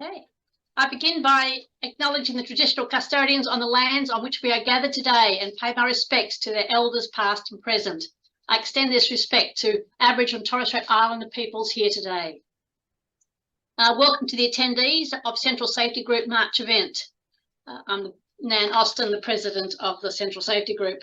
Okay. I begin by acknowledging the traditional custodians on the lands on which we are gathered today and pay my respects to their elders past and present. I extend this respect to Aboriginal and Torres Strait Islander peoples here today. Welcome to the attendees of Central Safety Group March event. I'm Nan Austin, the President of the Central Safety Group.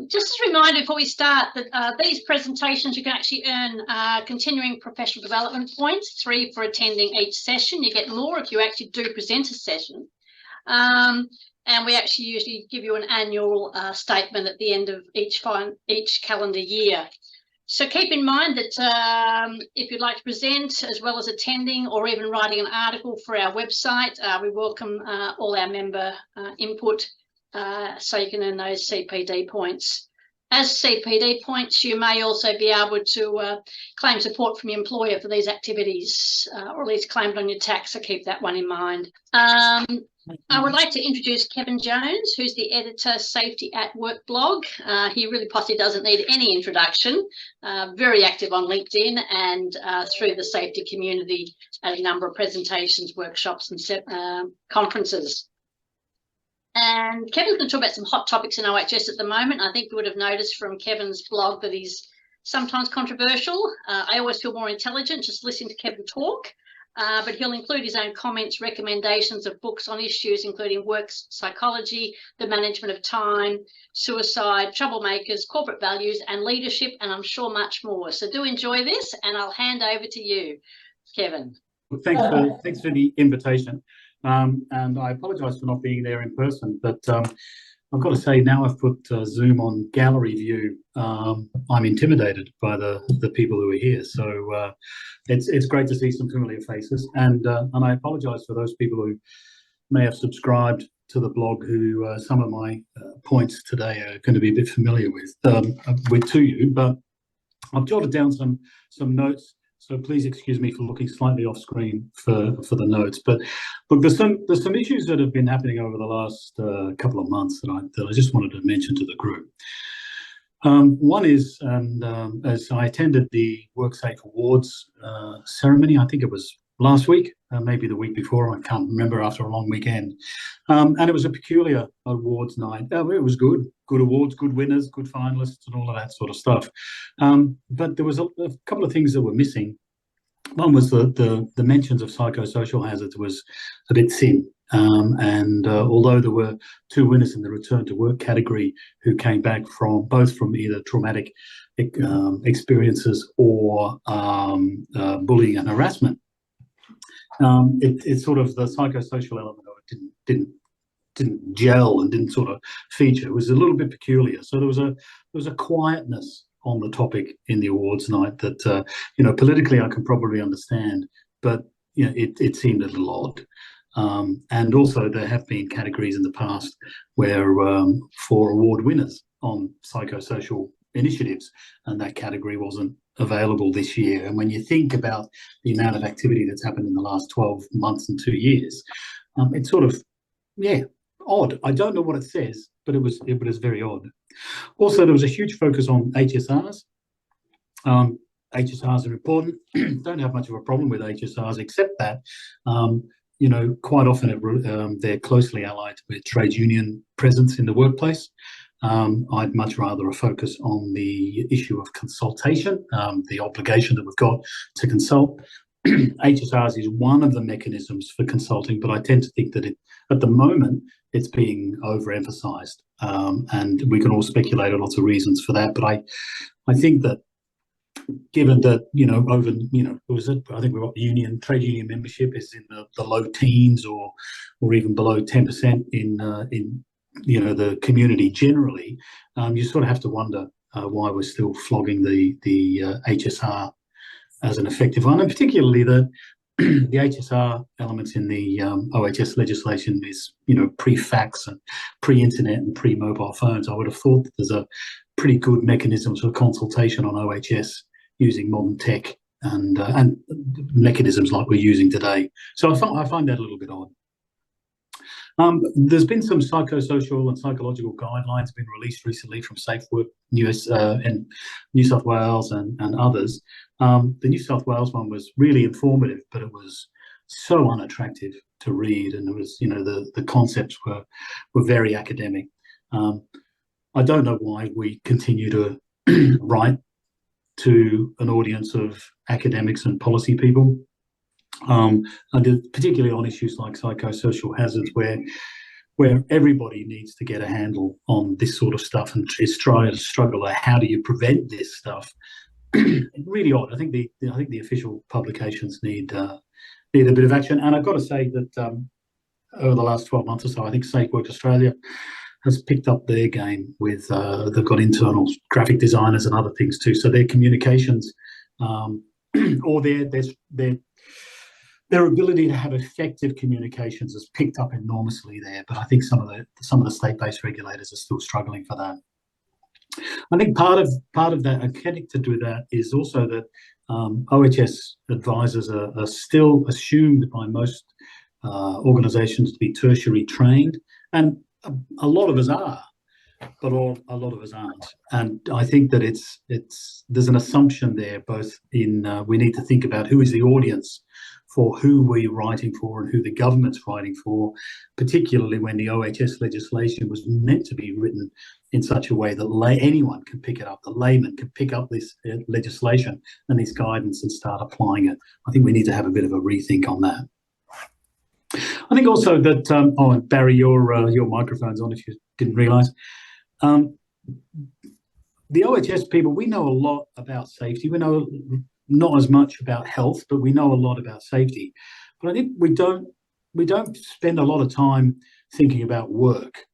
Just as a reminder before we start that these presentations you can actually earn continuing professional development points, 3 for attending each session. You get more if you actually do present a session. And we actually usually give you an annual statement at the end of each calendar year. So keep in mind that if you'd like to present as well as attending or even writing an article for our website, we welcome all our member input. So you can earn those CPD points. As CPD points, you may also be able to claim support from your employer for these activities, or at least claim it on your tax, so keep that one in mind. I would like to introduce Kevin Jones, who's the editor, SafetyAtWorkBlog. He really possibly doesn't need any introduction. Very active on LinkedIn and through the safety community at a number of presentations, workshops and conferences. And Kevin's going to talk about some hot topics in OHS at the moment. I think you would have noticed from Kevin's blog that he's sometimes controversial. I always feel more intelligent just listening to Kevin talk, but he'll include his own comments, recommendations of books on issues including work psychology, the management of time, suicide, troublemakers, corporate values and leadership, and I'm sure much more. So do enjoy this, and I'll hand over to you, Kevin. Well, thanks for the invitation. And I apologise for not being there in person, but I've got to say now I've put Zoom on gallery view. I'm intimidated by the people who are here, so it's great to see some familiar faces, and I apologise for those people who may have subscribed to the blog who some of my points today are going to be a bit familiar with to you, but I've jotted down some notes. So please excuse me for looking slightly off screen for the notes. But look, there's some issues that have been happening over the last couple of months that I just wanted to mention to the group. One is, as I attended the WorkSafe Awards ceremony, I think it was last week, maybe the week before, I can't remember, after a long weekend. And it was a peculiar awards night. It was good awards, good winners, good finalists and all of that sort of stuff. But there was a couple of things that were missing. One was the mentions of psychosocial hazards was a bit thin. And although there were 2 winners in the return to work category who came back from either traumatic experiences or bullying and harassment, it's sort of the psychosocial element of it didn't gel and didn't sort of feature. It was a little bit peculiar. So there was a quietness on the topic in the awards night that politically I can probably understand, but it seemed a little odd. And also there have been categories in the past where for award winners on psychosocial initiatives, and that category wasn't available this year. And when you think about the amount of activity that's happened in the last 12 months and 2 years, it's sort of, odd. I don't know what it says, but it was very odd. Also, there was a huge focus on HSRs. HSRs are important. Don't have much of a problem with HSRs, except that quite often they're closely allied with trade union presence in the workplace. I'd much rather a focus on the issue of consultation, the obligation that we've got to consult. HSRs is one of the mechanisms for consulting, but I tend to think that at the moment it's being overemphasised, and we can all speculate on lots of reasons for that. But I think that given that I think we've got trade union membership is in the low teens or even below 10% in the community generally, you sort of have to wonder why we're still flogging the HSR as an effective one, and particularly the HSR elements in the OHS legislation is pre-fax and pre-internet and pre-mobile phones. I would have thought that there's a pretty good mechanism for consultation on OHS using modern tech and mechanisms like we're using today. So I find that a little bit odd. There's been some psychosocial and psychological guidelines been released recently from SafeWork and New South Wales and others. The New South Wales one was really informative, but it was so unattractive to read, and it was, you know, the concepts were very academic. I don't know why we continue to write to an audience of academics and policy people, and particularly on issues like psychosocial hazards, where everybody needs to get a handle on this sort of stuff and is trying to struggle at how do you prevent this stuff. Really odd. I think the official publications need a bit of action. And I've got to say that over the last 12 months or so, I think Safe Work Australia has picked up their game with they've got internal graphic designers and other things too. So their communications or their ability to have effective communications has picked up enormously there. But I think some of the state-based regulators are still struggling for that. I think part of that, connected to that, is also that OHS advisors are still assumed by most organisations to be tertiary trained, and a lot of us are, but a lot of us aren't. And I think that there's an assumption there, both in we need to think about who is the audience for who we're writing for and who the government's writing for, particularly when the OHS legislation was meant to be written in such a way that anyone can pick it up. The layman can pick up this legislation and this guidance and start applying it. I think we need to have a bit of a rethink on that. I think also that, and Barry, your microphone's on if you didn't realise. The OHS people, we know a lot about safety. We know not as much about health, but we know a lot about safety. But I think we don't spend a lot of time thinking about work.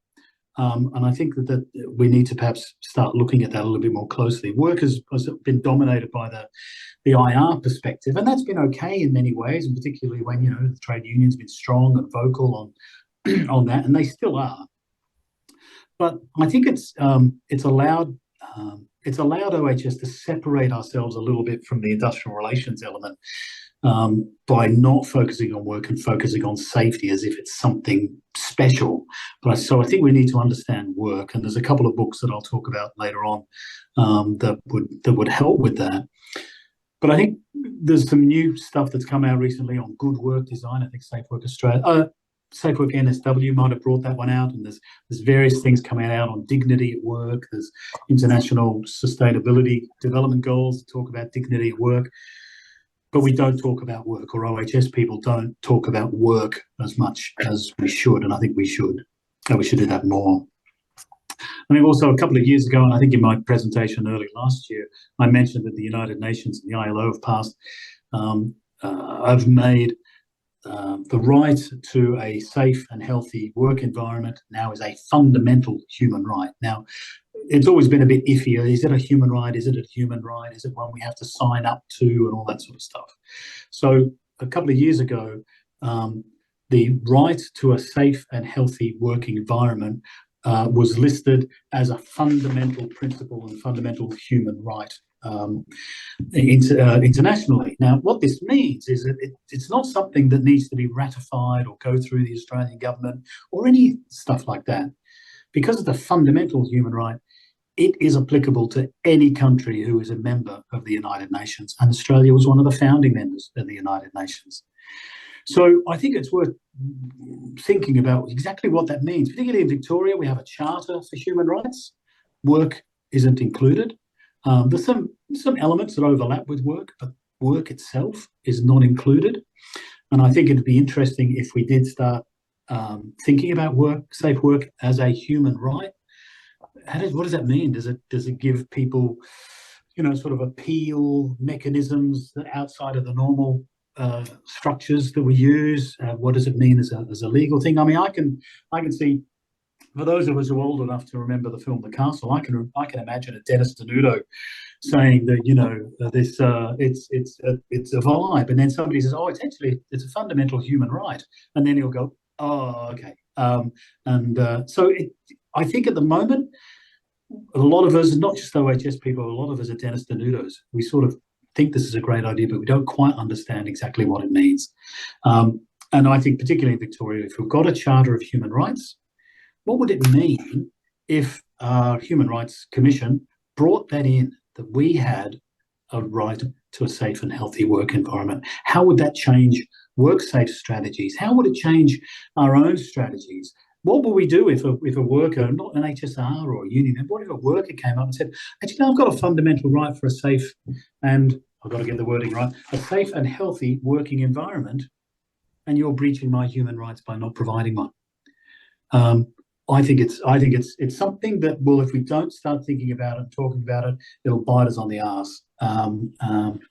And I think that we need to perhaps start looking at that a little bit more closely. Work has been dominated by the IR perspective, and that's been okay in many ways, and particularly when, you know, the trade union's been strong and vocal on that, and they still are. But I think it's allowed OHS to separate ourselves a little bit from the industrial relations element by not focusing on work and focusing on safety as if it's something special. So I think we need to understand work, and there's a couple of books that I'll talk about later on that would help with that. But I think there's some new stuff that's come out recently on good work design. I think Safe Work Australia, Safe Work NSW might have brought that one out, and there's various things coming out on dignity at work. There's international sustainability development goals that talk about dignity at work, but we don't talk about work, or OHS people don't talk about work as much as we should, and I think we should do that more. I think also a couple of years ago, and I think in my presentation early last year, I mentioned that the United Nations and the ILO have passed, I've made the right to a safe and healthy work environment now is a fundamental human right. Now, it's always been a bit iffy. Is it a human right? Is it a human right? Is it one we have to sign up to, and all that sort of stuff? So a couple of years ago, the right to a safe and healthy working environment was listed as a fundamental principle and fundamental human right internationally. Now, what this means is that it's not something that needs to be ratified or go through the Australian government or any stuff like that. Because it's a fundamental human right, it is applicable to any country who is a member of the United Nations, and Australia was one of the founding members of the United Nations. So I think it's worth thinking about exactly what that means. Particularly in Victoria, we have a Charter for Human Rights. Work isn't included. There's some elements that overlap with work, but work itself is not included. And I think it'd be interesting if we did start thinking about work, safe work, as a human right. What does that mean? Does it give people, you know, sort of appeal mechanisms that outside of the normal structures that we use? What does it mean as a legal thing? I mean, I can see, for those of us who are old enough to remember the film The Castle, I can imagine a Dennis Denuto saying that, you know, this it's a vibe, and then somebody says, oh, it's a fundamental human right, and then he'll go, oh, okay. So I think at the moment, a lot of us, not just OHS people, a lot of us are Dennis Denutos. We sort of think this is a great idea, but we don't quite understand exactly what it means. And I think particularly in Victoria, if we've got a Charter of Human Rights, what would it mean if our Human Rights Commission brought that in, that we had a right to a safe and healthy work environment? How would that change work-safe strategies? How would it change our own strategies? What would we do if a worker, not an HSR or a union member, what if a worker came up and said, actually, no, I've got a fundamental right for a safe, and I've got to get the wording right, a safe and healthy working environment, and you're breaching my human rights by not providing one. I think it's something that will, if we don't start thinking about it, talking about it, it'll bite us on the arse.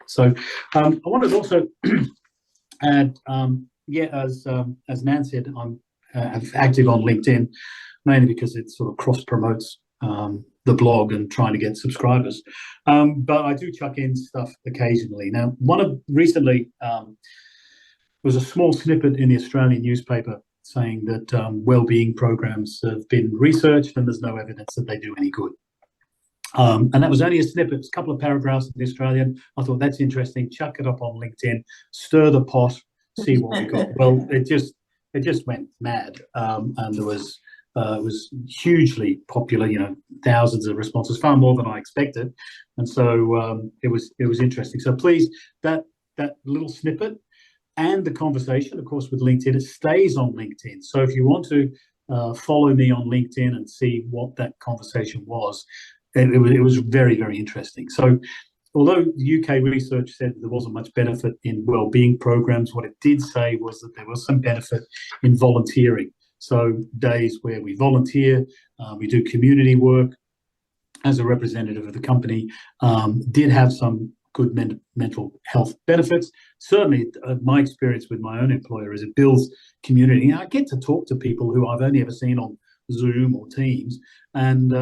So I wanted to also add, as Nan said, I'm active on LinkedIn, mainly because it sort of cross promotes the blog and trying to get subscribers. But I do chuck in stuff occasionally. Now, recently was a small snippet in the Australian newspaper saying that wellbeing programs have been researched and there's no evidence that they do any good. And that was only a snippet, it was a couple of paragraphs in the Australian. I thought, that's interesting, chuck it up on LinkedIn, stir the pot, see what we got. Well, it just went mad, and there was it was hugely popular. Thousands of responses, far more than I expected, and so it was interesting. So please, that little snippet and the conversation, of course, with LinkedIn, it stays on LinkedIn. So if you want to follow me on LinkedIn and see what that conversation was, it was very, very interesting. So although the UK research said there wasn't much benefit in wellbeing programs, what it did say was that there was some benefit in volunteering. So days where we volunteer, we do community work as a representative of the company, did have some good mental health benefits. Certainly, my experience with my own employer is it builds community. I get to talk to people who I've only ever seen on Zoom or Teams, and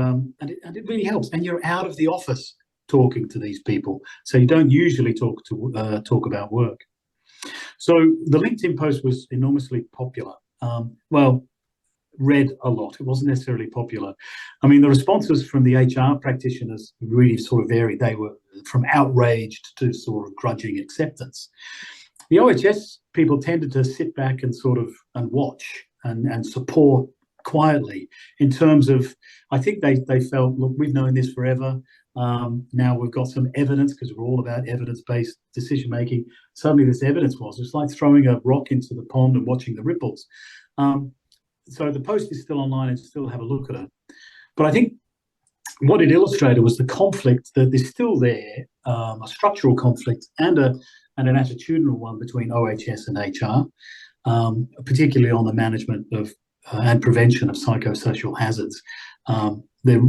it really helps. And you're out of the office talking to these people, so you don't usually talk about work. So the LinkedIn post was enormously popular. Read a lot. It wasn't necessarily popular. I mean, the responses from the HR practitioners really sort of varied. They were from outraged to sort of grudging acceptance. The OHS people tended to sit back and sort of watch and support quietly, in terms of, I think they felt, look, we've known this forever. Now we've got some evidence, because we're all about evidence-based decision making. Suddenly this evidence it's like throwing a rock into the pond and watching the ripples. So the post is still online and still have a look at it. But I think what it illustrated was the conflict that is still there, a structural conflict and an attitudinal one between OHS and HR, particularly on the management of and prevention of psychosocial hazards. The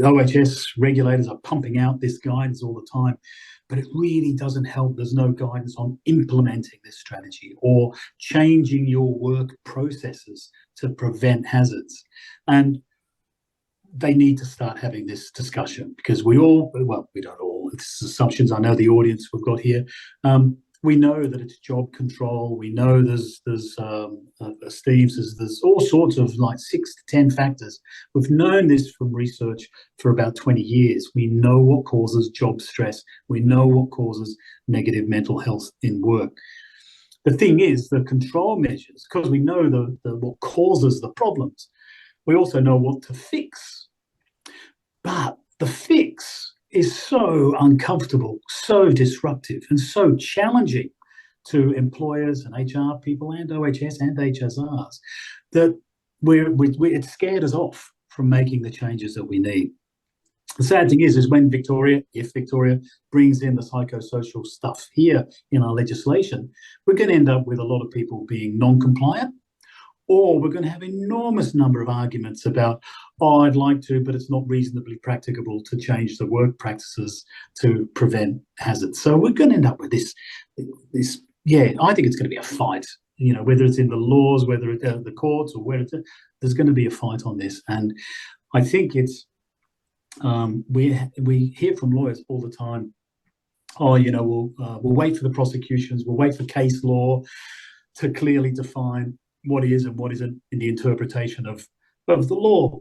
OHS regulators are pumping out this guidance all the time, but it really doesn't help. There's no guidance on implementing this strategy or changing your work processes to prevent hazards. And they need to start having this discussion, because we don't all, it's assumptions. I know the audience we've got here. We know that it's job control. We know there's Steve's, there's all sorts of like 6 to 10 factors. We've known this from research for about 20 years. We know what causes job stress. We know what causes negative mental health in work. The thing is, the control measures, because we know what causes the problems, we also know what to fix. But the fix is so uncomfortable, so disruptive, and so challenging to employers and HR people and OHS and HSRs that it scared us off from making the changes that we need. The sad thing is when if Victoria brings in the psychosocial stuff here in our legislation, we're going to end up with a lot of people being non-compliant, or we're going to have an enormous number of arguments about, I'd like to, but it's not reasonably practicable to change the work practices to prevent hazards. So we're going to end up with this. I think it's going to be a fight, whether it's in the laws, whether it's the courts, or there's going to be a fight on this. And I think it's, we hear from lawyers all the time, we'll wait for the prosecutions, we'll wait for case law to clearly define what is and what isn't in the interpretation of the law.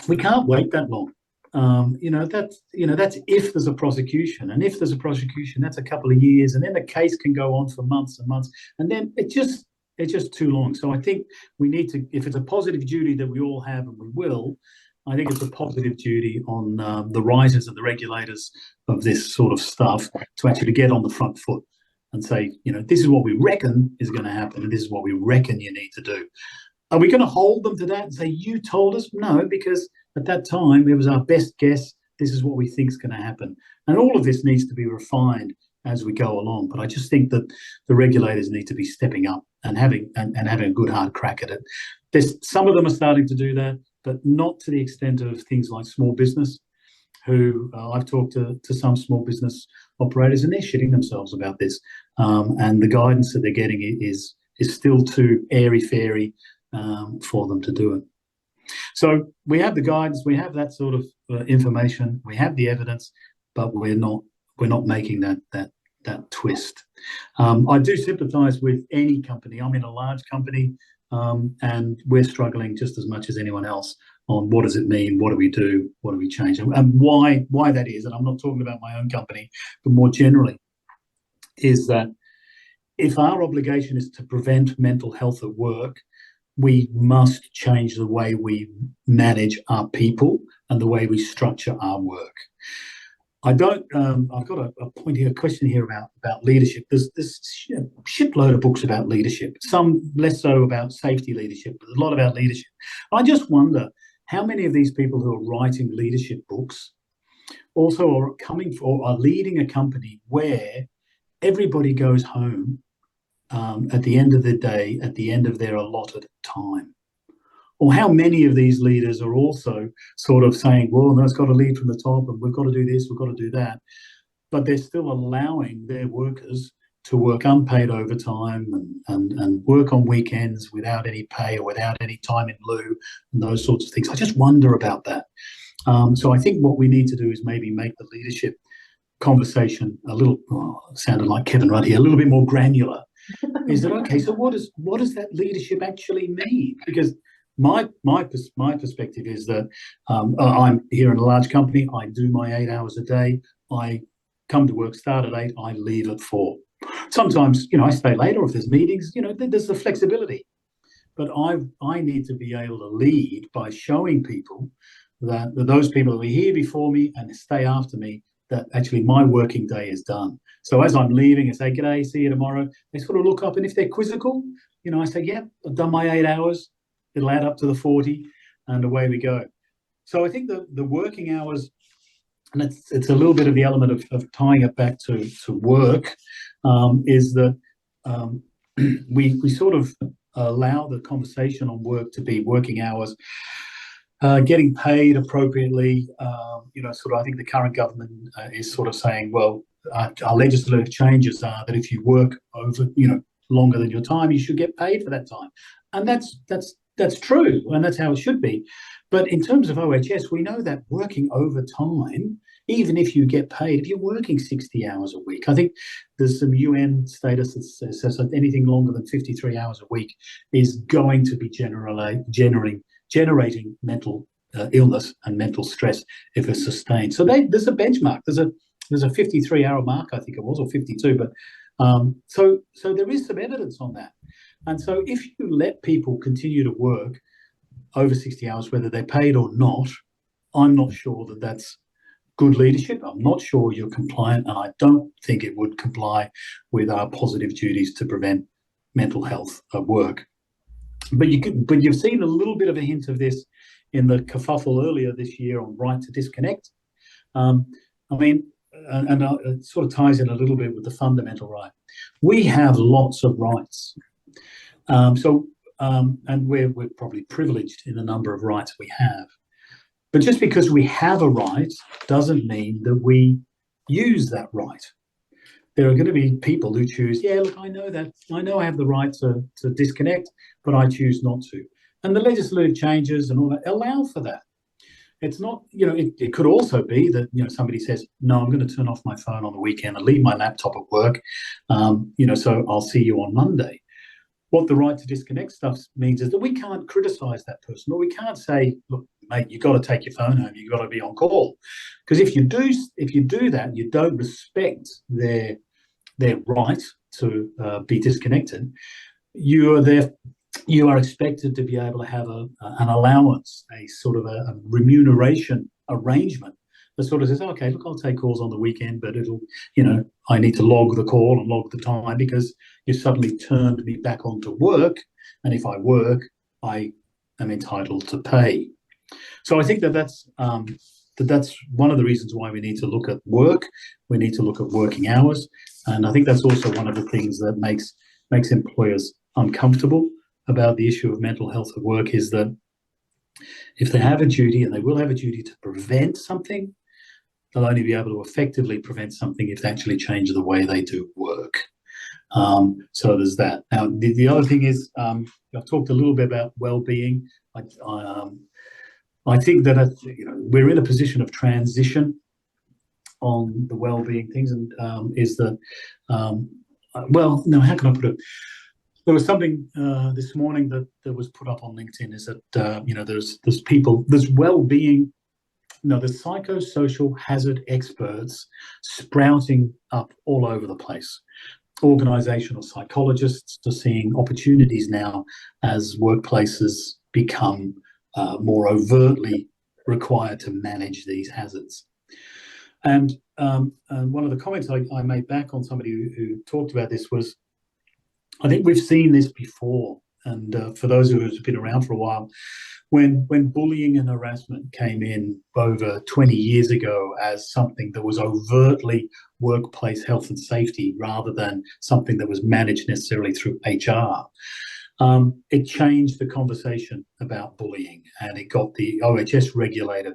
We can't wait that long. That's if there's a prosecution, and if there's a prosecution, that's a couple of years, and then the case can go on for months and months, and then it's just too long. So I think we need to, if it's a positive duty that we all have, and we will, I think it's a positive duty on the writers and the regulators of this sort of stuff to actually get on the front foot and say, this is what we reckon is going to happen, and this is what we reckon you need to do. Are we going to hold them to that and say, you told us? No, because at that time, it was our best guess. This is what we think is going to happen. And all of this needs to be refined as we go along. But I just think that the regulators need to be stepping up and having a good hard crack at it. Some of them are starting to do that, but not to the extent of things like small business, who I've talked to some small business operators, and they're shitting themselves about this. And the guidance that they're getting is still too airy-fairy for them to do it. So we have the guidance, we have that sort of information, we have the evidence, but we're not making that twist. I do sympathise with any company. I'm in a large company, and we're struggling just as much as anyone else on what does it mean, what do we do, what do we change, and why that is. And I'm not talking about my own company, but more generally, is that if our obligation is to prevent mental health at work, we must change the way we manage our people and the way we structure our work. I've got a point here, a question here about leadership. There's a shitload of books about leadership, some less so about safety leadership, but a lot about leadership. I just wonder how many of these people who are writing leadership books also are leading a company where everybody goes home at the end of the day, at the end of their allotted time. Or how many of these leaders are also sort of saying, well, no, it's got to lead from the top, and we've got to do this, we've got to do that. But they're still allowing their workers to work unpaid overtime and work on weekends without any pay or without any time in lieu and those sorts of things. I just wonder about that. So I think what we need to do is maybe make the leadership conversation a little, sounded like Kevin Rudd here, a little bit more granular. Is that okay? So what does that leadership actually mean? Because my perspective is that I'm here in a large company. I do my 8 hours a day. I come to work, start at 8. I leave at 4. Sometimes, I stay later if there's meetings. There's the flexibility. But I need to be able to lead by showing people that those people who are here before me and stay after me, that actually my working day is done. So as I'm leaving, I say, g'day, see you tomorrow. They sort of look up, and if they're quizzical, I say, yeah, I've done my 8 hours. It'll add up to the 40, and away we go. So I think the working hours, and it's a little bit of the element of tying it back to work, is that we sort of allow the conversation on work to be working hours, getting paid appropriately. I think the current government is sort of saying, well, our legislative changes are that if you work over, longer than your time, you should get paid for that time. And that's true, and that's how it should be. But in terms of OHS, we know that working overtime, even if you get paid, if you're working 60 hours a week, I think there's some UN status that says that anything longer than 53 hours a week is going to be generating mental illness and mental stress if it's sustained. So there's a benchmark. There's a 53-hour mark, I think it was, or 52. But so there is some evidence on that. And so if you let people continue to work over 60 hours, whether they're paid or not, I'm not sure that that's good leadership. I'm not sure you're compliant, and I don't think it would comply with our positive duties to prevent mental health at work. But you've seen a little bit of a hint of this in the kerfuffle earlier this year on right to disconnect. It sort of ties in a little bit with the fundamental right. We have lots of rights. And we're probably privileged in the number of rights we have. But just because we have a right doesn't mean that we use that right. There are going to be people who choose, yeah, look, I know that. I know I have the right to disconnect, but I choose not to. And the legislative changes and all that allow for that. It's not, it could also be that, somebody says, no, I'm going to turn off my phone on the weekend and leave my laptop at work, so I'll see you on Monday. What the right to disconnect stuff means is that we can't criticise that person, or we can't say, look, mate, you've got to take your phone home, you've got to be on call. Because if you do that, you don't respect their right to be disconnected. You are you are expected to be able to have an allowance, a sort of a remuneration arrangement that sort of says, okay, look, I'll take calls on the weekend, but it'll, I need to log the call and log the time because you suddenly turned me back onto work. And if I work, I am entitled to pay. So I think that's one of the reasons why we need to look at work. We need to look at working hours. And I think that's also one of the things that makes employers uncomfortable about the issue of mental health at work, is that if they have a duty, and they will have a duty to prevent something, they'll only be able to effectively prevent something if they actually change the way they do work. So there's that. Now, the other thing is, I've talked a little bit about well-being. I think that we're in a position of transition on the well-being things, and is that, how can I put it? There was something this morning that was put up on LinkedIn, is that there's well-being, there's psychosocial hazard experts sprouting up all over the place. Organizational psychologists are seeing opportunities now as workplaces become more overtly required to manage these hazards. And one of the comments I made back on somebody who talked about this was, I think we've seen this before, and for those who have been around for a while, when bullying and harassment came in over 20 years ago as something that was overtly workplace health and safety rather than something that was managed necessarily through HR, it changed the conversation about bullying, and it got the OHS regulator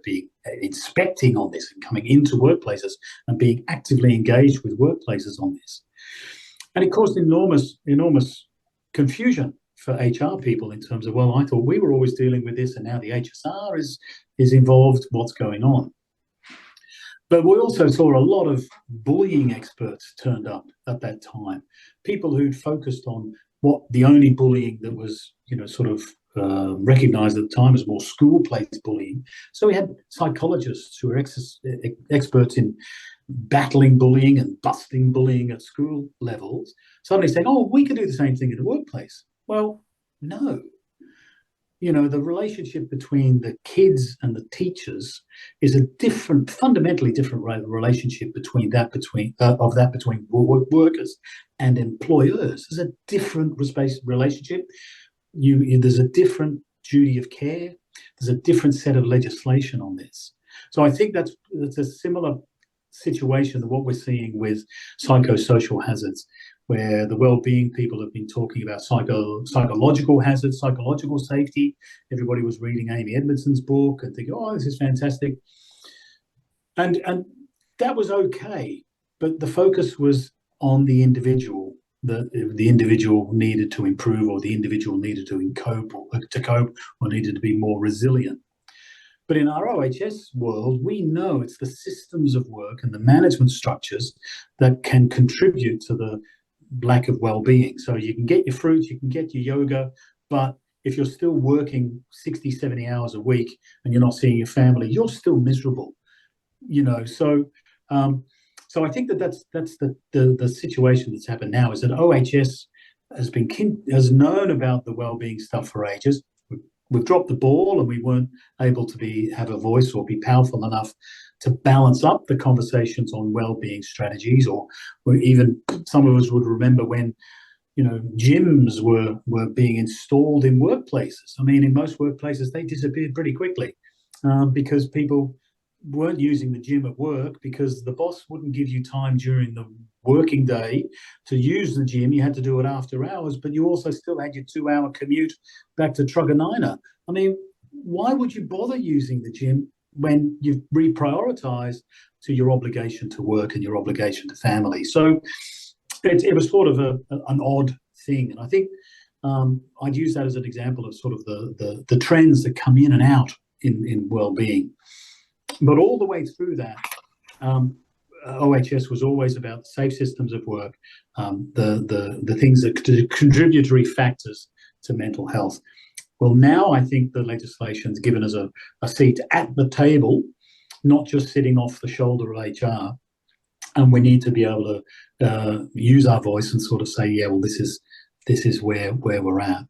inspecting on this and coming into workplaces and being actively engaged with workplaces on this. And it caused enormous confusion for HR people in terms of, well, I thought we were always dealing with this and now the HSR is involved. What's going on? But we also saw a lot of bullying experts turned up at that time. People who'd focused on what the only bullying that was, recognised at the time as more school-place bullying. So we had psychologists who were experts in battling bullying and busting bullying at school levels, suddenly saying, oh, we can do the same thing in the workplace. Well, no. The relationship between the kids and the teachers is a fundamentally different relationship between workers and employers. There's a different relationship. There's a different duty of care. There's a different set of legislation on this. So I think that's a similar situation to what we're seeing with psychosocial hazards, where the well-being people have been talking about psychological hazards, psychological safety. Everybody was reading Amy Edmondson's book and thinking, oh, this is fantastic. And that was okay, but the focus was on the individual, that the individual needed to improve, or the individual needed to cope or needed to be more resilient. But in our OHS world, we know it's the systems of work and the management structures that can contribute to the lack of well-being. So you can get your fruits, you can get your yoga, but if you're still working 60, 70 hours a week and you're not seeing your family, you're still miserable. So I think that's the situation that's happened now, is that OHS has known about the well-being stuff for ages. We've dropped the ball, and we weren't able to have a voice or be powerful enough to balance up the conversations on well-being strategies, or even some of us would remember when, gyms were being installed in workplaces. I mean, in most workplaces, they disappeared pretty quickly because people weren't using the gym at work because the boss wouldn't give you time during the working day to use the gym. You had to do it after hours, but you also still had your 2-hour commute back to Truganina. I mean, why would you bother using the gym when you've reprioritized to your obligation to work and your obligation to family? So it was sort of an odd thing. And I think I'd use that as an example of sort of the trends that come in and out in well-being. But all the way through that, OHS was always about safe systems of work, the things that contributory factors to mental health. Well, now I think the legislation's given us a seat at the table, not just sitting off the shoulder of HR. And we need to be able to use our voice and sort of say, yeah, well, this is where we're at.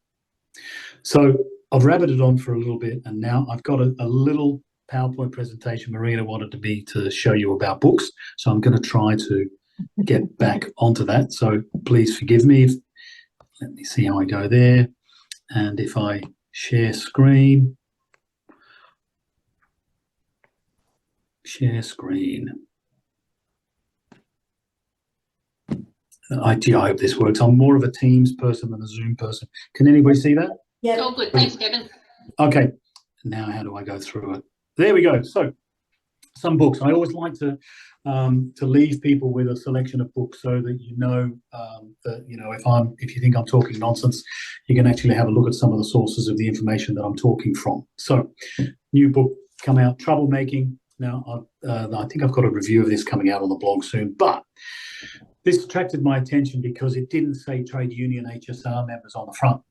So I've rabbited on for a little bit, and now I've got a little PowerPoint presentation Marina wanted me to show you about books. So I'm going to try to get back onto that. So please forgive me. Let me see how I go there. And if I share screen. Share screen. I hope this works. I'm more of a Teams person than a Zoom person. Can anybody see that? Yeah. Oh, good. Thanks, Kevin. Okay. Now, how do I go through it? There we go. So, some books. I always like to leave people with a selection of books so that that if you think I'm talking nonsense, you can actually have a look at some of the sources of the information that I'm talking from. So, new book come out, Troublemaking. Now, I think I've got a review of this coming out on the blog soon, but this attracted my attention because it didn't say trade union HSR members on the front.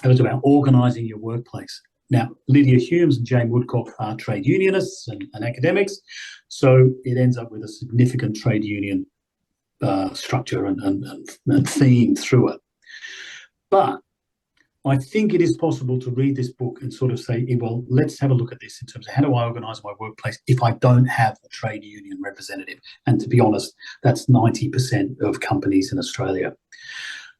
It was about organising your workplace. Now, Lydia Humes and Jane Woodcock are trade unionists and academics, so it ends up with a significant trade union structure and theme through it. But I think it is possible to read this book and sort of say, well, let's have a look at this in terms of how do I organise my workplace if I don't have a trade union representative? And to be honest, that's 90% of companies in Australia.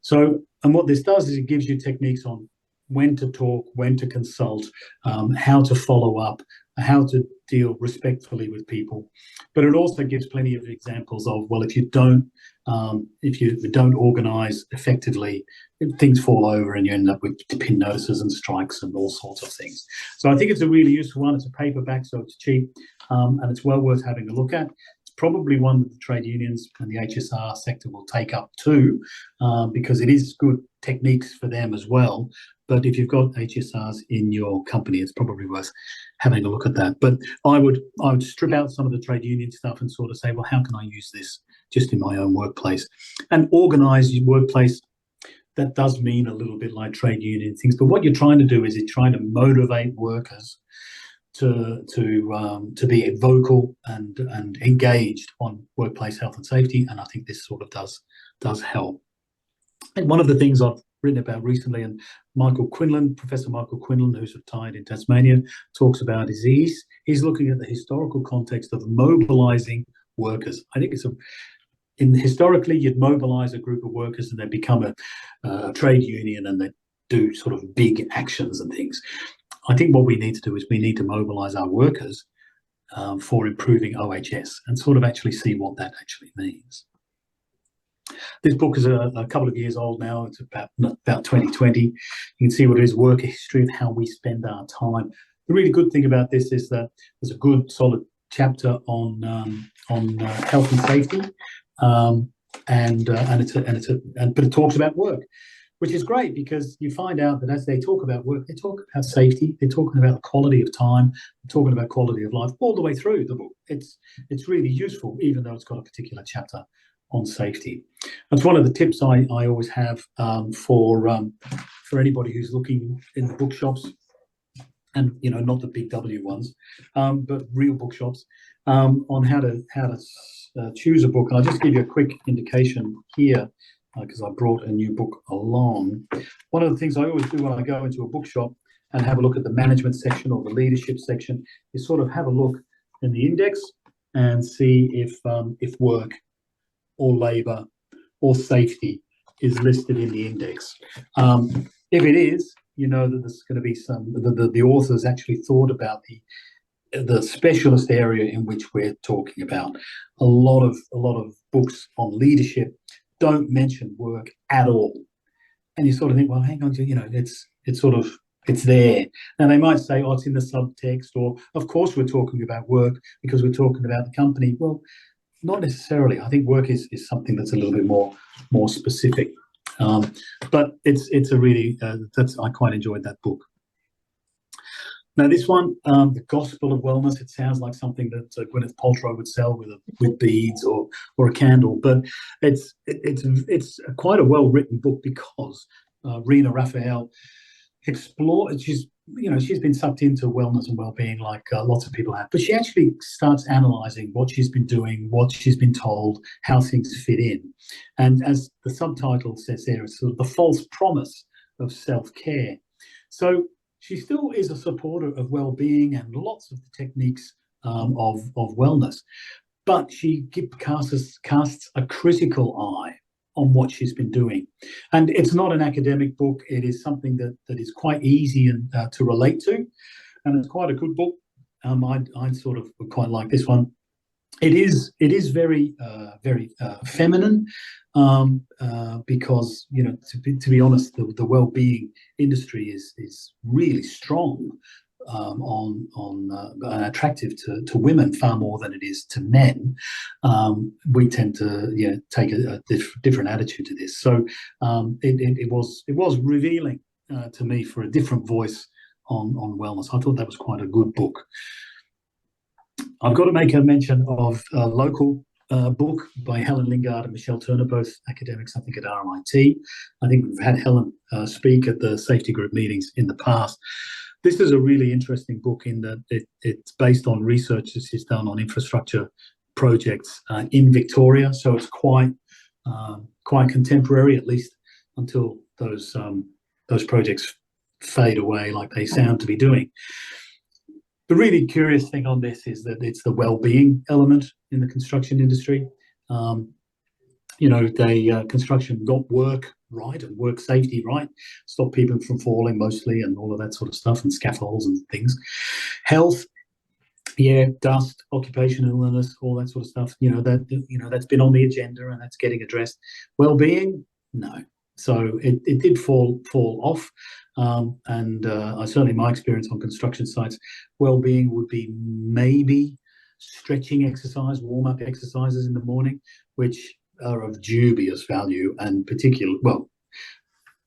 So, and what this does is it gives you techniques on when to talk, when to consult, how to follow up, how to deal respectfully with people. But it also gives plenty of examples of, well, if you don't organise effectively, things fall over and you end up with pin notices and strikes and all sorts of things. So I think it's a really useful one. It's a paperback, so it's cheap, and it's well worth having a look at. It's probably one that the trade unions and the HSR sector will take up too, because it is good techniques for them as well. But if you've got HSRs in your company, it's probably worth having a look at that. But I would strip out some of the trade union stuff and sort of say, well, how can I use this just in my own workplace? And organise your workplace. That does mean a little bit like trade union things. But what you're trying to do is you're trying to motivate workers to be vocal and engaged on workplace health and safety. And I think this sort of does help. And one of the things I've written about recently, and Professor Michael Quinlan, who's retired in Tasmania, talks about is he's looking at the historical context of mobilising workers. I think historically you'd mobilise a group of workers and they become a trade union and they do sort of big actions and things. I think what we need to do is we need to mobilise our workers for improving OHS and sort of actually see what that actually means. This book is a couple of years old now. It's about 2020. You can see what it is, work history of how we spend our time. The really good thing about this is that there's a good solid chapter on health and safety, but it talks about work, which is great because you find out that as they talk about work, they talk about safety, they're talking about the quality of time, they're talking about quality of life all the way through the book. It's really useful, even though it's got a particular chapter on safety. That's one of the tips I always have for anybody who's looking in the bookshops, and not the big W ones, but real bookshops, on how to choose a book. And I'll just give you a quick indication here because I brought a new book along. One of the things I always do when I go into a bookshop and have a look at the management section or the leadership section is sort of have a look in the index and see if work or labour or safety is listed in the index. If it is, you know that there's going to be the authors actually thought about the specialist area in which we're talking about. A lot of books on leadership don't mention work at all, and you sort of think, well, hang on, it's there. Now they might say, oh, it's in the subtext, or of course we're talking about work because we're talking about the company. Well, not necessarily. I think work is something that's a little bit more specific. But it's a really I quite enjoyed that book. Now this one, The Gospel of Wellness, it sounds like something that Gwyneth Paltrow would sell with beads or a candle, but it's quite a well written book because Rena Raphael she's been sucked into wellness and well-being like lots of people have, but she actually starts analysing what she's been doing, what she's been told, how things fit in. And as the subtitle says there, it's sort of the false promise of self-care. So she still is a supporter of well-being and lots of the techniques of wellness, but she casts a critical eye on what she's been doing. And it's not an academic book. It is something that is quite easy and to relate to, and it's quite a good book. I sort of quite like this one. It is very feminine, because to be honest, the well-being industry is really strong, and attractive to women far more than it is to men. We tend to take a different attitude to this. So it was revealing to me for a different voice on wellness. I thought that was quite a good book. I've got to make a mention of a local book by Helen Lingard and Michelle Turner, both academics, I think, at RMIT. I think we've had Helen speak at the safety group meetings in the past. This is a really interesting book in that it's based on research that she's done on infrastructure projects in Victoria, so it's quite contemporary, at least until those projects fade away like they sound to be doing. The really curious thing on this is that it's the well-being element in the construction industry. Construction got work right and work safety right, stop people from falling mostly, and all of that sort of stuff, and scaffolds and things. Health, dust, occupational illness, all that sort of stuff. That's been on the agenda and that's getting addressed. Well-being, no. So it did fall off. And certainly my experience on construction sites, well-being would be maybe stretching exercise, warm-up exercises in the morning, which are of dubious value, and particularly,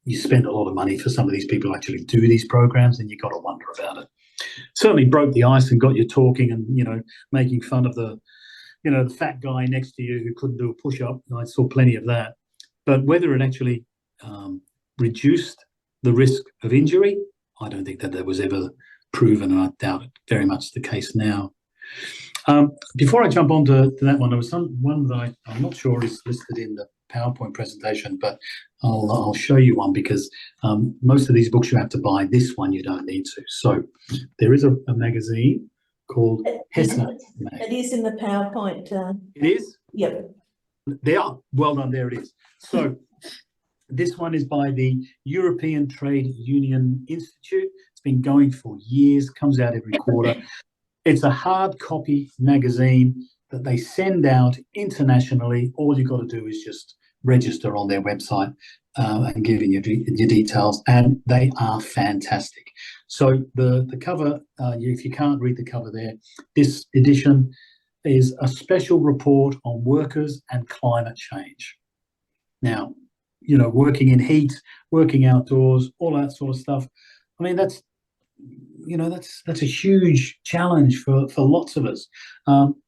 you spend a lot of money for some of these people who actually do these programs, and you've got to wonder about it. Certainly broke the ice and got you talking and, making fun of the fat guy next to you who couldn't do a push-up. I saw plenty of that. But whether it actually reduced the risk of injury, I don't think that was ever proven, and I doubt it very much the case now. Before I jump on to that one, there was one that I'm not sure is listed in the PowerPoint presentation, but I'll show you one, because most of these books you have to buy. This one you don't need to. So there is a magazine called HESA. It is in the PowerPoint. It is? Yep. They are. Well done, there it is. So this one is by the European Trade Union Institute. It's been going for years, comes out every quarter. It's a hard copy magazine that they send out internationally. All you've got to do is just register on their website and give in your details, and they are fantastic. So the cover, if you can't read the cover there, this edition is a special report on workers and climate change. Now, working in heat, working outdoors, all that sort of stuff. I mean, that's a huge challenge for lots of us.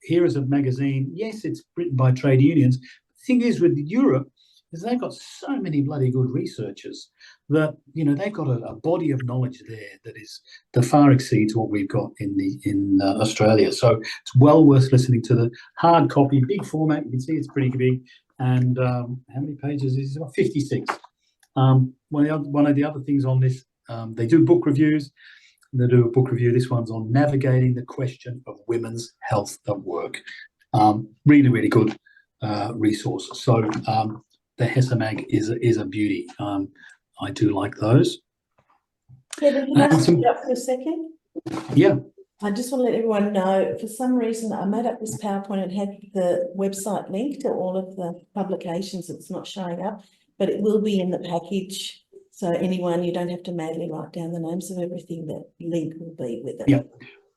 Here is a magazine. Yes, it's written by trade unions. The thing is with Europe is they've got so many bloody good researchers that, they've got a body of knowledge there that far exceeds what we've got in Australia. So it's well worth listening to. The hard copy, big format. You can see it's pretty big. And how many pages is it? 56. One of the other things on this, they do book reviews. They do a book review. This one's on navigating the question of women's health at work. Really, really good resource. So the HESA mag is a beauty. I do like those. Kevin, can I speak up for a second? Yeah. I just want to let everyone know, for some reason, I made up this PowerPoint and had the website link to all of the publications. It's not showing up, but it will be in the package. So anyone, you don't have to manually write down the names of everything. That link will be with it. Yeah,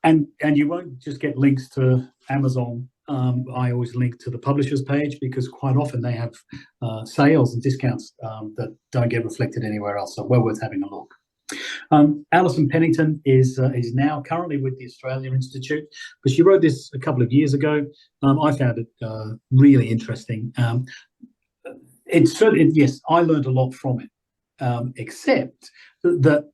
and you won't just get links to Amazon. I always link to the publishers page, because quite often they have sales and discounts that don't get reflected anywhere else. So well worth having a look. Alison Pennington is now currently with the Australia Institute, but she wrote this a couple of years ago. I found it really interesting. It's certainly, yes, I learned a lot from it. Except that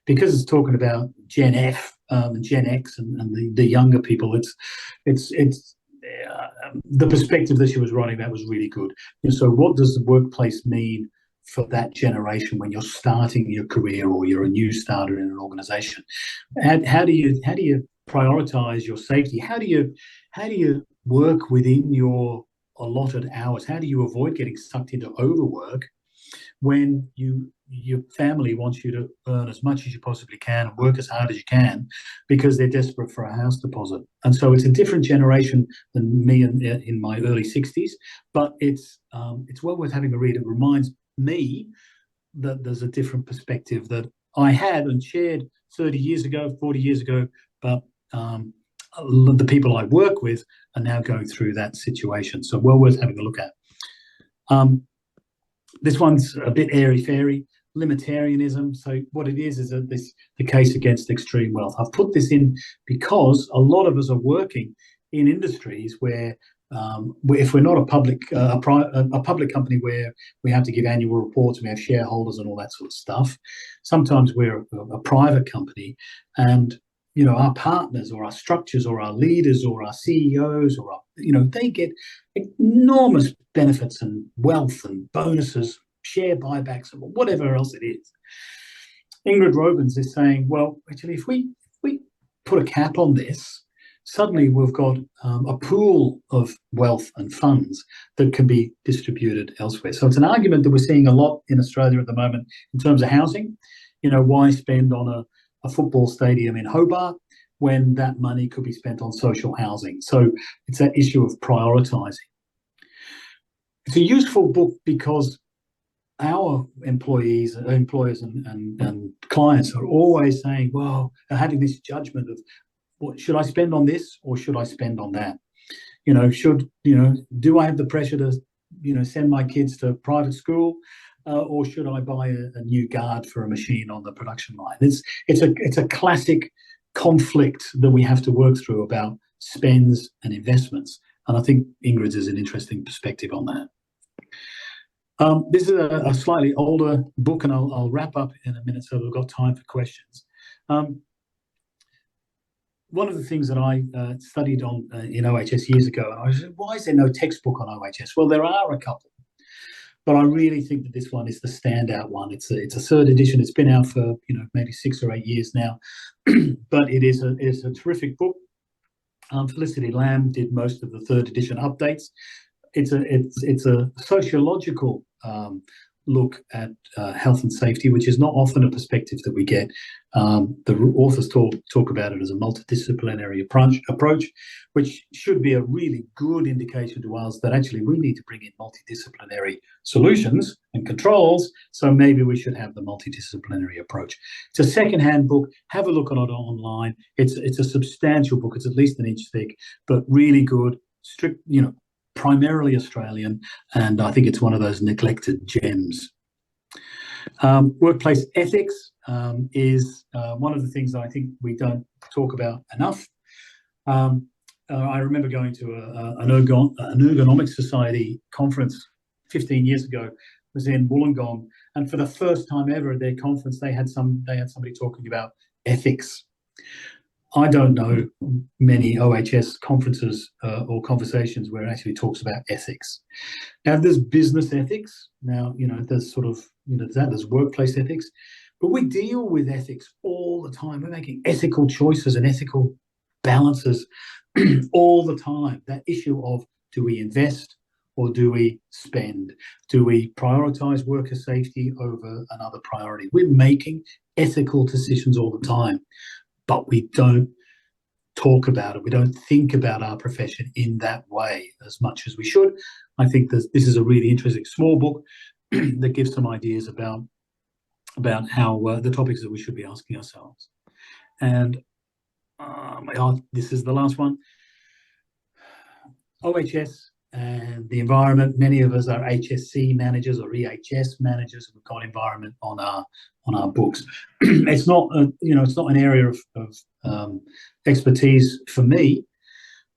because it's talking about Gen F and Gen X and the younger people, it's the perspective that she was writing about was really good. And so what does the workplace mean for that generation when you're starting your career or you're a new starter in an organization? How do you prioritize your safety? How do you work within your allotted hours? How do you avoid getting sucked into overwork when your family wants you to earn as much as you possibly can and work as hard as you can because they're desperate for a house deposit? And so it's a different generation than me in my early 60s, but it's well worth having a read. It reminds me that there's a different perspective that I had and shared 30 years ago, 40 years ago, but the people I work with are now going through that situation. So well worth having a look at. This one's a bit airy-fairy, limitarianism. So what it is the case against extreme wealth. I've put this in because a lot of us are working in industries where if we're not a public company where we have to give annual reports, we have shareholders and all that sort of stuff. Sometimes we're a private company, and our partners or our structures or our leaders or our CEOs or they get enormous benefits and wealth and bonuses, share buybacks, or whatever else it is. Ingrid Robins is saying, well, actually, if we put a cap on this, suddenly we've got a pool of wealth and funds that can be distributed elsewhere. So it's an argument that we're seeing a lot in Australia at the moment in terms of housing. Why spend on a football stadium in Hobart when that money could be spent on social housing? So it's that issue of prioritising. It's a useful book because our employers and clients are always saying, well, they're having this judgment of, what should I spend on this or should I spend on that? Do I have the pressure to, send my kids to private school, or should I buy a new guard for a machine on the production line? It's a classic conflict that we have to work through about spends and investments, and I think Ingrid's is an interesting perspective on that. This is a slightly older book, and I'll wrap up in a minute so we've got time for questions. One of the things that I studied on in OHS years ago, and I was, why is there no textbook on OHS? Well, there are a couple, but I really think that this one is the standout one. It's a third edition. It's been out for maybe 6 or 8 years now, but it is a terrific book. Felicity Lamb did most of the third edition updates. It's a sociological look at health and safety, which is not often a perspective that we get. The authors talk about it as a multidisciplinary approach, which should be a really good indication to us that actually we need to bring in multidisciplinary solutions and controls, so maybe we should have the multidisciplinary approach. It's a second-hand book. Have a look at it online. It's a substantial book. It's at least an inch thick, but really good, strict, primarily Australian, and I think it's one of those neglected gems. Workplace ethics is one of the things that I think we don't talk about enough. I remember going to an ergonomics society conference 15 years ago. It was in Wollongong, and for the first time ever at their conference, they had somebody talking about ethics. I don't know many OHS conferences or conversations where it actually talks about ethics. Now, there's business ethics. Now, there's sort of, there's workplace ethics, but we deal with ethics all the time. We're making ethical choices and ethical balances all the time. That issue of, do we invest or do we spend? Do we prioritize worker safety over another priority? We're making ethical decisions all the time, but we don't talk about it. We don't think about our profession in that way as much as we should. I think this is a really interesting small book that gives some ideas about how the topics that we should be asking ourselves. And this is the last one. OHS and the environment. Many of us are HSC managers or EHS managers. We've got environment on our books. It's not it's not an area of expertise for me,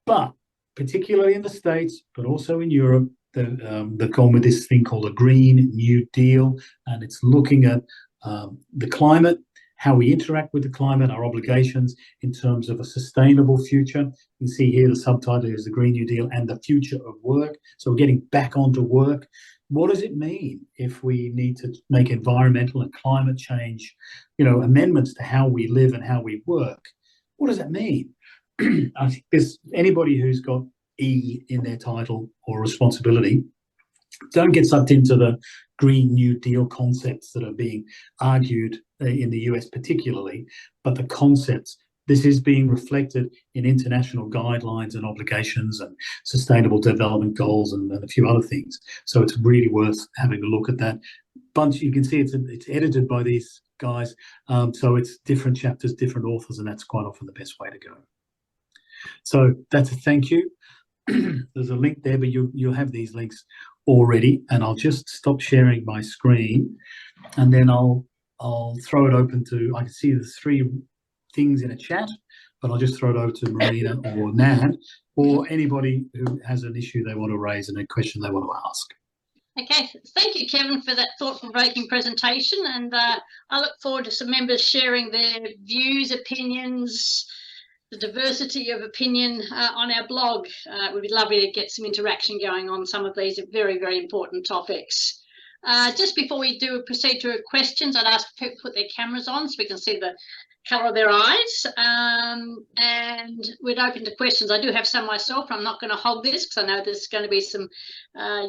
but particularly in the States, but also in Europe, they've gone with this thing called a Green New Deal, and it's looking at the climate, how we interact with the climate, our obligations in terms of a sustainable future. You can see here the subtitle is the Green New Deal and the future of work. So we're getting back onto work. what does it mean if we need to make environmental and climate change, amendments to how we live and how we work? What does that mean? I think there's anybody who's got E in their title or responsibility, don't get sucked into the Green New Deal concepts that are being argued in the US particularly, but the concepts. This is being reflected in international guidelines and obligations and sustainable development goals and a few other things. So it's really worth having a look at that. You can see it's edited by these guys. So it's different chapters, different authors, and that's quite often the best way to go. So that's a thank you. There's a link there, but you'll have these links already, and I'll just stop sharing my screen, and then I'll throw it open to. I can see the 3 things in a chat, but I'll just throw it over to Marina or Nan or anybody who has an issue they want to raise and a question they want to ask. Okay, thank you, Kevin, for that thought-provoking presentation, and I look forward to some members sharing their views, opinions, the diversity of opinion on our blog. It would be lovely to get some interaction going on some of these very, very important topics. Just before we do proceed to questions, I'd ask people to put their cameras on so we can see the colour of their eyes, and we're open to questions. I do have some myself. I'm not going to hog this because I know there's going to be some,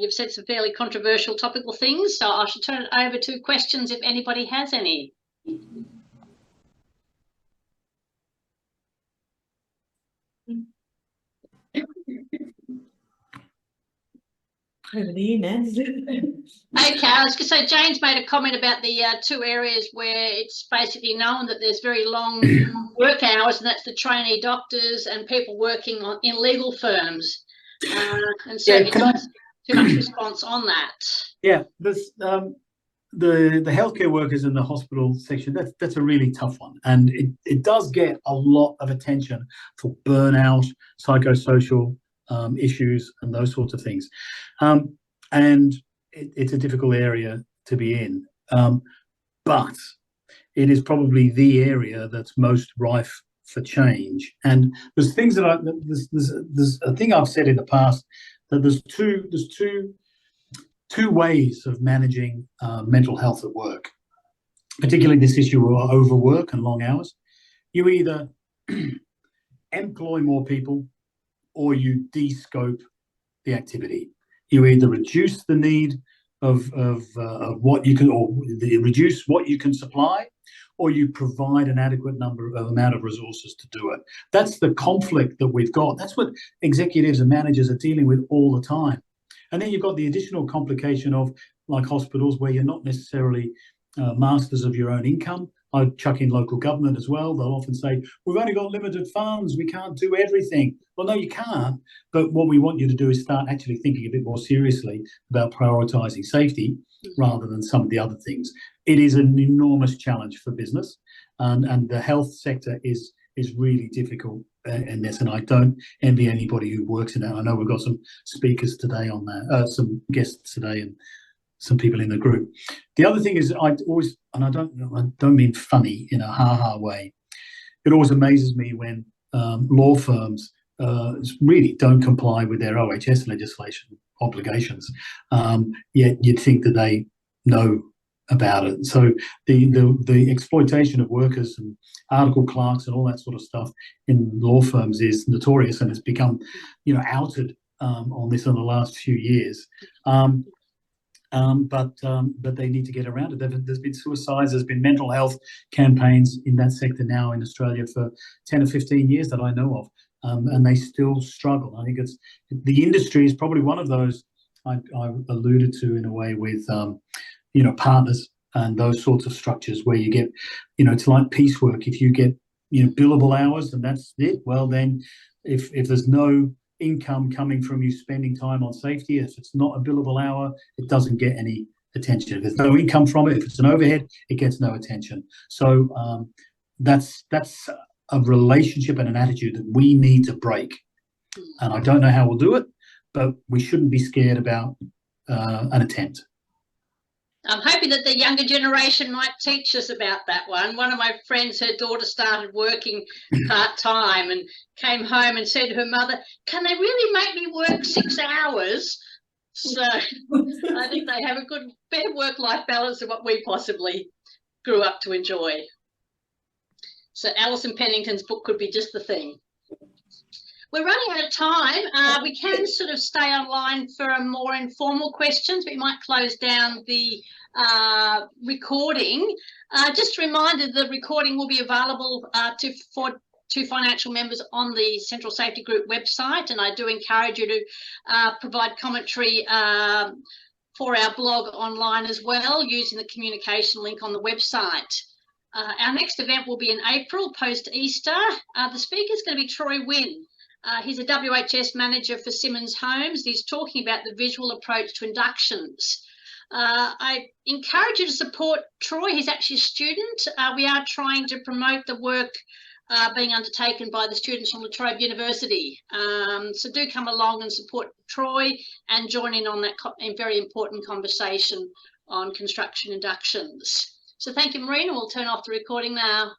you've said some fairly controversial topical things, so I should turn it over to questions if anybody has any. Over to you, Nan. Okay, I was going to say, Jane's made a comment about the 2 areas where it's basically known that there's very long work hours, and that's the trainee doctors and people working in legal firms. And so too much response on that. Yeah, this, the healthcare workers in the hospital section, that's a really tough one, and it does get a lot of attention for burnout, psychosocial issues and those sorts of things, and it's a difficult area to be in, but it is probably the area that's most rife for change. And there's things that there's a thing I've said in the past, that there's two ways of managing mental health at work, particularly this issue of overwork and long hours. You either employ more people or you de-scope the activity. You either reduce the need of what you can, or reduce what you can supply, or you provide an adequate amount of resources to do it. That's the conflict that we've got. That's what executives and managers are dealing with all the time. And then you've got the additional complication of, like hospitals, where you're not necessarily masters of your own income. I chuck in local government as well. They'll often say, we've only got limited funds, we can't do everything. Well, no, you can't. But what we want you to do is start actually thinking a bit more seriously about prioritising safety rather than some of the other things. It is an enormous challenge for business, and the health sector is really difficult in this, and I don't envy anybody who works in that. I know we've got some speakers today on that, some guests today, and some people in the group. The other thing is, I always, and I don't mean funny in a ha-ha way, it always amazes me when law firms really don't comply with their OHS legislation obligations, yet you'd think that they know about it. So the exploitation of workers and article clerks and all that sort of stuff in law firms is notorious, and it's become, outed on this in the last few years. But they need to get around it. There's been suicides, there's been mental health campaigns in that sector now in Australia for 10 or 15 years that I know of, and they still struggle. I think the industry is probably one of those I alluded to in a way with, partners and those sorts of structures where you get, it's like piecework. If you get, billable hours and that's it, well then if there's no income coming from you spending time on safety, if it's not a billable hour, it doesn't get any attention. If there's no income from it, if it's an overhead, it gets no attention. So that's a relationship and an attitude that we need to break. And I don't know how we'll do it, but we shouldn't be scared about an attempt. I'm hoping that the younger generation might teach us about that one. One of my friends, her daughter started working part-time and came home and said to her mother, can they really make me work 6 hours So I think they have a good, better work-life balance than what we possibly grew up to enjoy. So Alison Pennington's book could be just the thing. We're running out of time. We can sort of stay online for more informal questions. We might close down the recording. Just a reminder, the recording will be available to financial members on the Central Safety Group website, and I do encourage you to provide commentary for our blog online as well, using the communication link on the website. Our next event will be in April, post-Easter. The speaker is going to be Troy Wynn. He's a WHS manager for Simmons Homes. He's talking about the visual approach to inductions. I encourage you to support Troy. He's actually a student. We are trying to promote the work being undertaken by the students from La Trobe University. So do come along and support Troy and join in on that very important conversation on construction inductions. So thank you, Marina. We'll turn off the recording now.